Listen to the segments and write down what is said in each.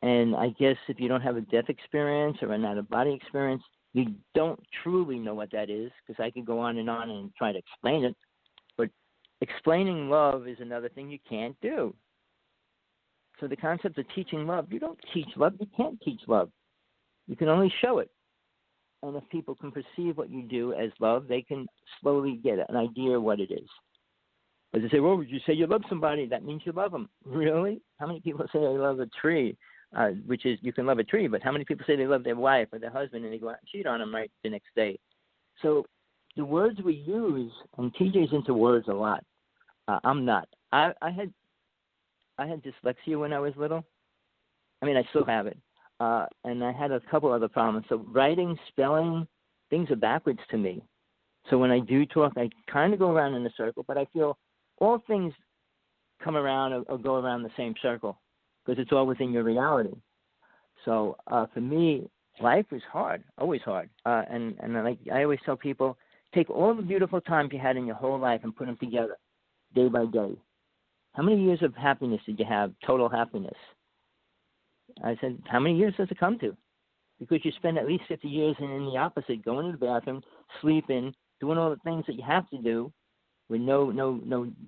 And I guess if you don't have a death experience or an out-of-body experience, you don't truly know what that is, because I could go on and try to explain it. But explaining love is another thing you can't do. So the concept of teaching love, you don't teach love. You can't teach love. You can only show it. And if people can perceive what you do as love, they can slowly get an idea of what it is. As they say, well, you say you love somebody, that means you love them. Really? How many people say I love a tree? Which is, you can love a tree, but how many people say they love their wife or their husband and they go out and cheat on them right the next day? So the words we use, and TJ's into words a lot. I'm not. I had dyslexia when I was little. I mean, I still have it. And I had a couple other problems. So writing, spelling, things are backwards to me. So when I do talk, I kind of go around in a circle, but I feel all things come around or go around the same circle because it's all within your reality. So for me, life is hard, always hard. And like I always tell people, take all the beautiful times you had in your whole life and put them together day by day. How many years of happiness did you have, total happiness? I said, how many years does it come to? Because you spend at least 50 years in the opposite, going to the bathroom, sleeping, doing all the things that you have to do with no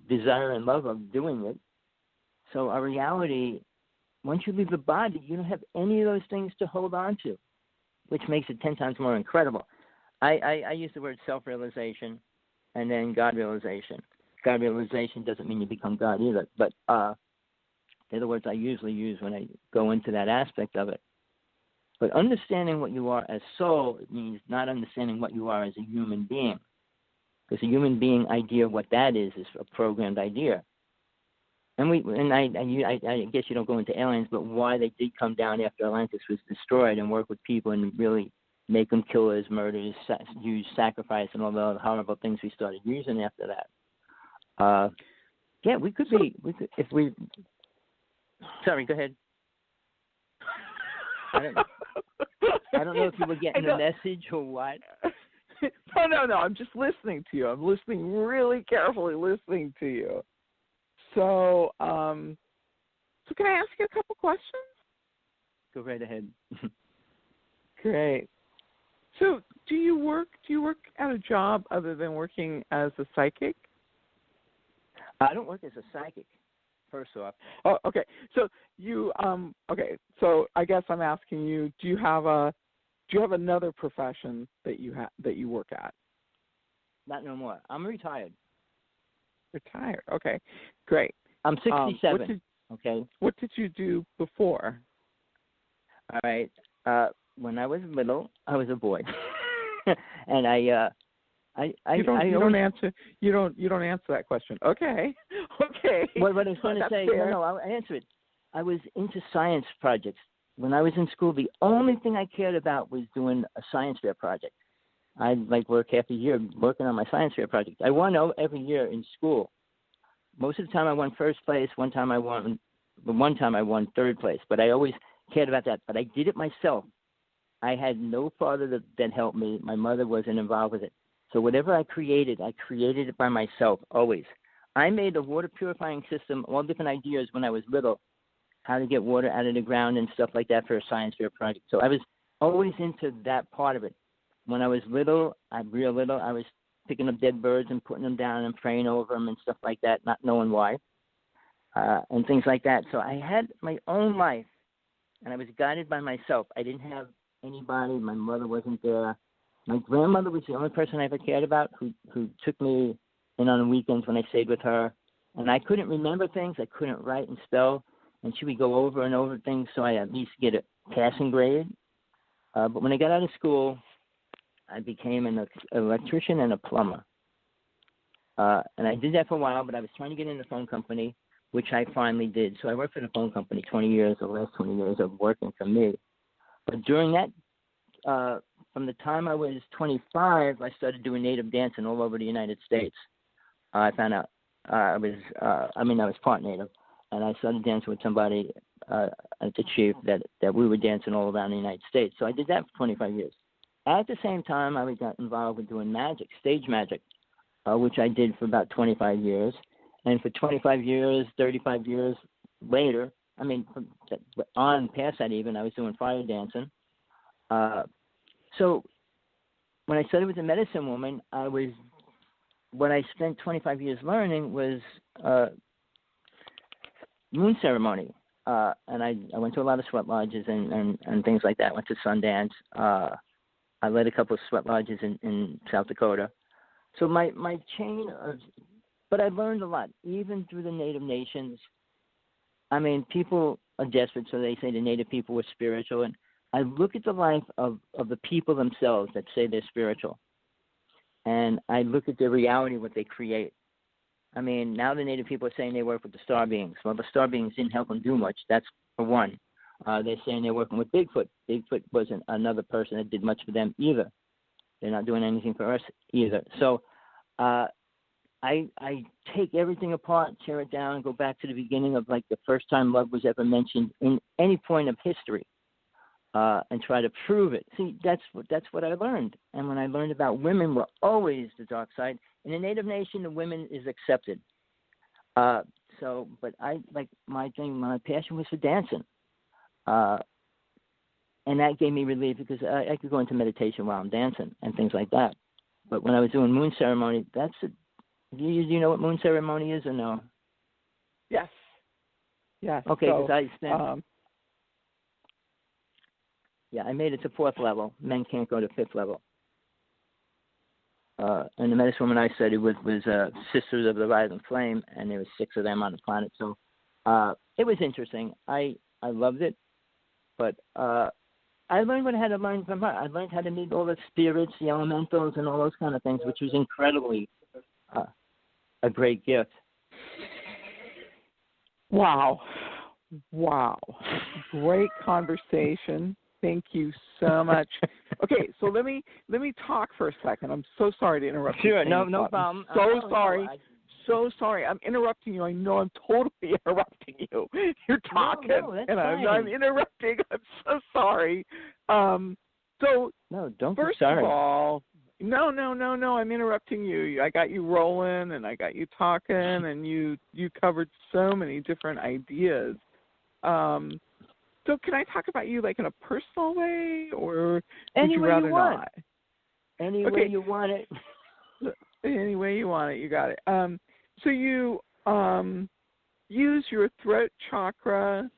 desire and love of doing it. So our reality, once you leave the body, you don't have any of those things to hold on to, which makes it 10 times more incredible. I use the word self-realization and then God realization. God realization doesn't mean you become God either, but they're the words I usually use when I go into that aspect of it. But understanding what you are as soul, it means not understanding what you are as a human being. Because a human being idea of what that is a programmed idea. And I guess you don't go into aliens, but why they did come down after Atlantis was destroyed and work with people and really make them killers, murderers, use sacrifice and all the horrible things we started using after that. Yeah, we could be, if we... Sorry, go ahead. I don't know if you were getting the message or what. No. I'm just listening to you. I'm listening really carefully, listening to you. So, can I ask you a couple questions? Go right ahead. Great. So, do you work at a job other than working as a psychic? I don't work as a psychic. First off. Oh, okay. So you okay. So I guess I'm asking you, do you have another profession that you work at? Not no more. I'm retired. Retired. Okay. Great. I'm 67. Okay. What did you do before? All right. When I was little, I was a boy, and you don't answer that question. Okay. What I was going to say, no, I'll answer it. I was into science projects. When I was in school, the only thing I cared about was doing a science fair project. I'd work half a year working on my science fair project. I won every year in school. Most of the time I won first place. One time I won third place. But I always cared about that. But I did it myself. I had no father that helped me. My mother wasn't involved with it. So whatever I created it by myself, always. I made a water purifying system, all different ideas when I was little, how to get water out of the ground and stuff like that for a science fair project. So I was always into that part of it. When I was little, I was picking up dead birds and putting them down and praying over them and stuff like that, not knowing why, and things like that. So I had my own life, and I was guided by myself. I didn't have anybody. My mother wasn't there. My grandmother was the only person I ever cared about who took me in on the weekends when I stayed with her. And I couldn't remember things. I couldn't write and spell. And she would go over and over things so I at least get a passing grade. But when I got out of school, I became an electrician and a plumber. And I did that for a while, but I was trying to get in the phone company, which I finally did. So I worked for the phone company 20 years, the last 20 years of working for me. But during that, from the time I was 25, I started doing native dancing all over the United States. I found out I was part native, and I started dancing with somebody at the chief that we were dancing all around the United States. So I did that for 25 years. At the same time, I got involved with doing magic, stage magic, which I did for about 25 years. And for 25 years, 35 years later, I mean, on past that even, I was doing fire dancing. So when I studied with a medicine woman, what I spent 25 years learning was moon ceremony. And I went to a lot of sweat lodges and things like that. I went to Sundance. I led a couple of sweat lodges in South Dakota. So my chain of, but I learned a lot, even through the Native nations. I mean, people are desperate, so they say the Native people were spiritual. And I look at the life of the people themselves that say they're spiritual. And I look at the reality, what they create. I mean, now the Native people are saying they work with the star beings. Well, the star beings didn't help them do much. That's for one. They're saying they're working with Bigfoot. Bigfoot wasn't another person that did much for them either. They're not doing anything for us either. So I take everything apart, tear it down, and go back to the beginning of like the first time love was ever mentioned in any point of history, and try to prove it. See, that's what I learned. And when I learned about women were always the dark side. In the Native nation, the women is accepted. But I like my passion was for dancing. And that gave me relief because I could go into meditation while I'm dancing and things like that. But when I was doing moon ceremony, do you know what moon ceremony is or no? Yes. Yes. Okay, because so, I spent. I made it to 4th level. Men can't go to 5th level. And the medicine woman I studied with was Sisters of the Rising Flame, and there were 6 of them on the planet. So it was interesting. I loved it, but I learned what I had to learn from her. I learned how to meet all the spirits, the elementals, and all those kind of things, which was incredibly a great gift. Wow. Great conversation. Thank you so much. Okay, so let me talk for a second. I'm so sorry to interrupt you. Sure, no problem. Sorry. So sorry. I'm interrupting you. I know I'm totally interrupting you. You're talking, and I'm interrupting. I'm so sorry. No, don't first be sorry. of all, no. I'm interrupting you. I got you rolling, and I got you talking, and you covered so many different ideas. So can I talk about you like in a personal way, or would you rather not? Any way you want it. Any way you want it, you got it. So you use your throat chakra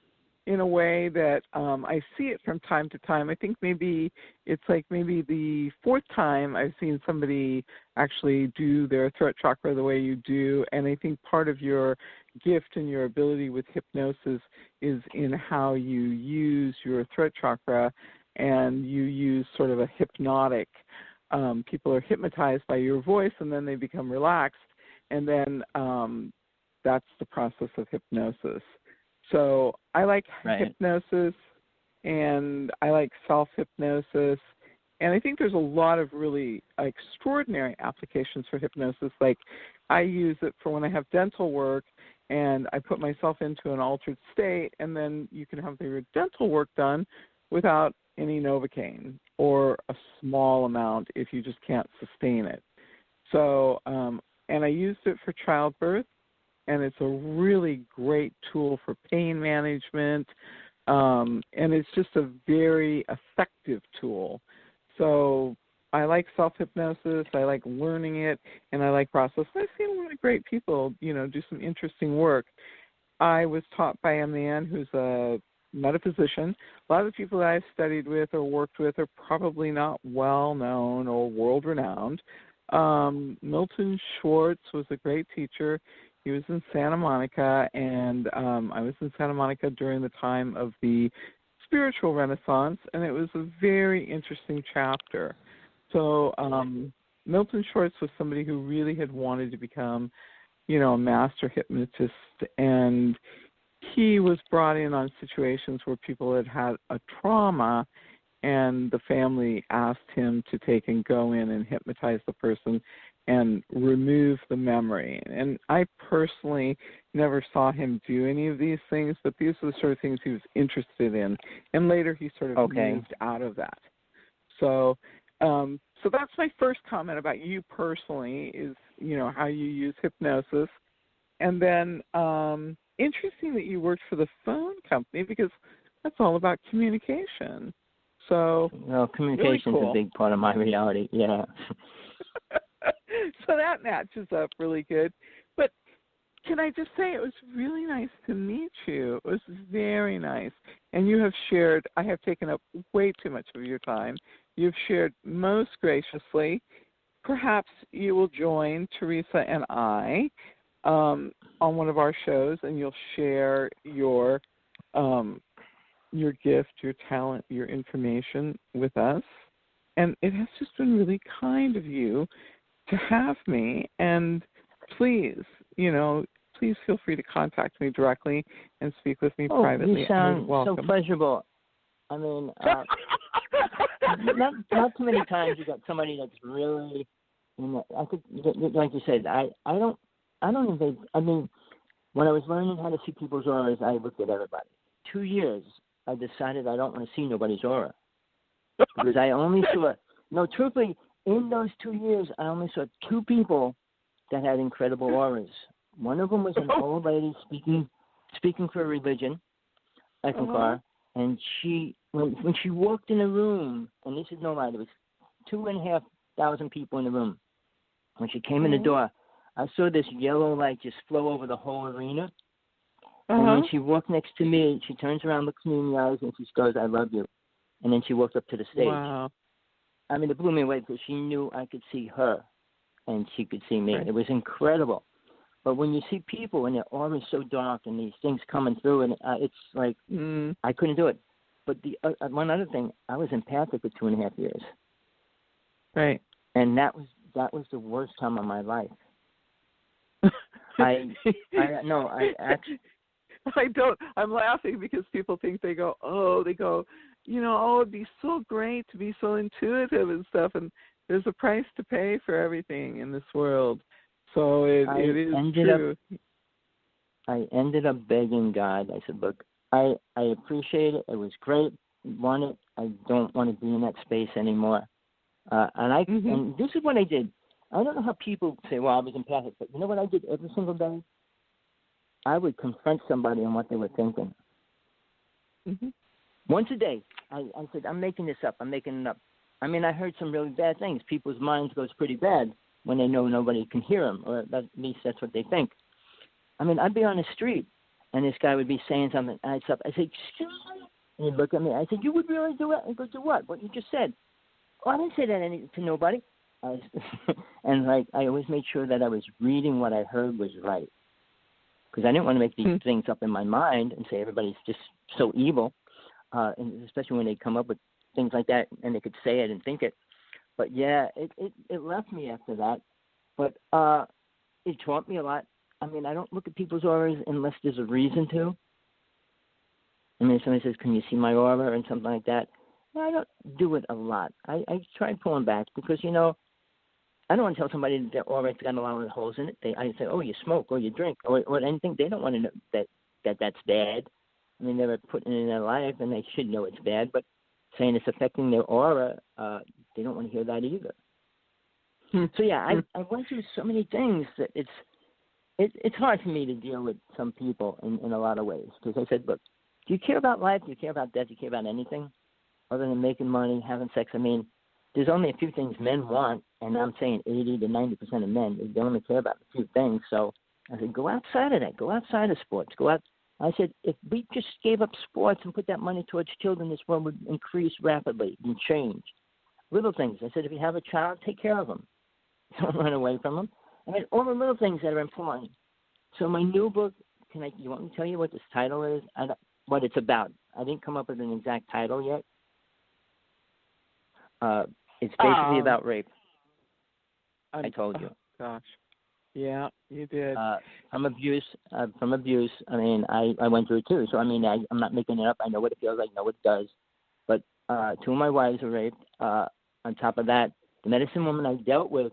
in a way that I see it from time to time. I think maybe it's like maybe the 4th time I've seen somebody actually do their throat chakra the way you do, and I think part of your gift and your ability with hypnosis is in how you use your throat chakra, and you use sort of a hypnotic. People are hypnotized by your voice, and then they become relaxed, and then that's the process of hypnosis. So I like hypnosis, and I like self-hypnosis, and I think there's a lot of really extraordinary applications for hypnosis. Like I use it for when I have dental work, and I put myself into an altered state, and then you can have your dental work done without any Novocaine, or a small amount if you just can't sustain it. So, and I used it for childbirth, and it's a really great tool for pain management, and it's just a very effective tool. So I like self-hypnosis, I like learning it, and I like process. I've seen a lot of great people, do some interesting work. I was taught by a man who's a metaphysician. A lot of the people that I've studied with or worked with are probably not well-known or world-renowned. Milton Schwartz was a great teacher. He was in Santa Monica, and I was in Santa Monica during the time of the spiritual renaissance, and it was a very interesting chapter. So Milton Schwartz was somebody who really had wanted to become, a master hypnotist, and he was brought in on situations where people had had a trauma, and the family asked him to take and go in and hypnotize the person and remove the memory. And I personally never saw him do any of these things, but these are the sort of things he was interested in. And later he sort of moved out of that. So so that's my first comment about you personally is, how you use hypnosis. And then interesting that you worked for the phone company because that's all about communication. So, well, communication's really cool. a big part of my reality. Yeah. So that matches up really good. But can I just say it was really nice to meet you. It was very nice. And you have shared, I have taken up way too much of your time. You've shared most graciously. Perhaps you will join Teresa and I on one of our shows, and you'll share your gift, your talent, your information with us. And it has just been really kind of you to have me. And please, please feel free to contact me directly and speak with me privately. You sound so pleasurable. I mean, not too many times you got somebody that's really, I think, like you said, I don't even, I mean, when I was learning how to see people's auras, I looked at everybody. 2 years, I decided I don't want to see nobody's aura. Because I only saw, truthfully, in those 2 years, I only saw 2 people that had incredible auras. One of them was an old lady speaking for religion, Eckankar, and she, when she walked in a room, and this is no lie, there was 2,500 people in the room. When she came in the door, I saw this yellow light just flow over the whole arena. And when she walked next to me, she turns around, looks me in the eyes, and she goes, "I love you." And then she walked up to the stage. Wow. I mean, it blew me away because she knew I could see her, and she could see me. Right. It was incredible. But when you see people and their aura is so dark and these things coming through, and it's like I couldn't do it. But the one other thing, I was empathic for 2.5 years. Right. And that was the worst time of my life. I actually. I don't. I'm laughing because people think it'd be so great to be so intuitive and stuff, and there's a price to pay for everything in this world. So it is true. I ended up begging God. I said, "Look, I appreciate it. It was great. Want it. I don't want to be in that space anymore." And this is what I did. I don't know how people say, "Well, I was empathic," but you know what I did every single day? I would confront somebody on what they were thinking. Once a day, I said, "I'm making this up. I'm making it up." I mean, I heard some really bad things. People's minds goes pretty bad when they know nobody can hear them, or at least that's what they think. I mean, I'd be on the street, and this guy would be saying something. And I'd stop. I said, "Excuse me?" And he'd look at me. I said, "You would really do it?" And go, "Do what? What you just said?" "Oh, I didn't say that to nobody." And I always made sure that I was reading what I heard was right. Because I didn't want to make these things up in my mind and say everybody's just so evil, and especially when they come up with things like that and they could say it and think it. But, yeah, it left me after that. But it taught me a lot. I mean, I don't look at people's auras unless there's a reason to. I mean, if somebody says, "Can you see my aura?" and something like that. No, I don't do it a lot. I try pulling back because, I don't want to tell somebody that their aura's got a lot of holes in it. I say, "Oh, you smoke, or you drink, or anything." They don't want to know that's bad. I mean, they're putting it in their life, and they should know it's bad. But saying it's affecting their aura, they don't want to hear that either. So yeah, I went through so many things that it's hard for me to deal with some people in a lot of ways. Because I said, "Look, do you care about life? Do you care about death? Do you care about anything other than making money, having sex?" I mean, there's only a few things men want, and I'm saying 80 to 90% of men, they only care about a few things. So I said, go outside of that. Go outside of sports. Go out. I said, if we just gave up sports and put that money towards children, this world would increase rapidly and change. Little things. I said, if you have a child, take care of them. Don't run away from them. I mean, all the little things that are important. So my new book, you want me to tell you what this title is? What it's about? I didn't come up with an exact title yet. It's basically about rape. I told you. Gosh. Yeah, you did. From abuse. I mean, I went through it too. So, I mean, I'm not making it up. I know what it feels like. I know what it does. But 2 of my wives were raped. On top of that, the medicine woman I dealt with,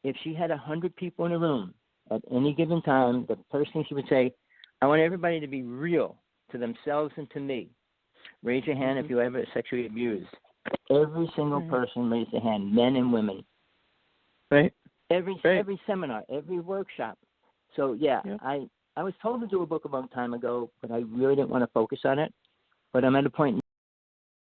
if she had 100 people in a room at any given time, the first thing she would say, "I want everybody to be real to themselves and to me. Raise your hand if you ever sexually abused." Every single person raised their hand, men and women. Right. Every seminar, every workshop. So, yeah. I I was told to do a book a long time ago, but I really didn't want to focus on it. But I'm at a point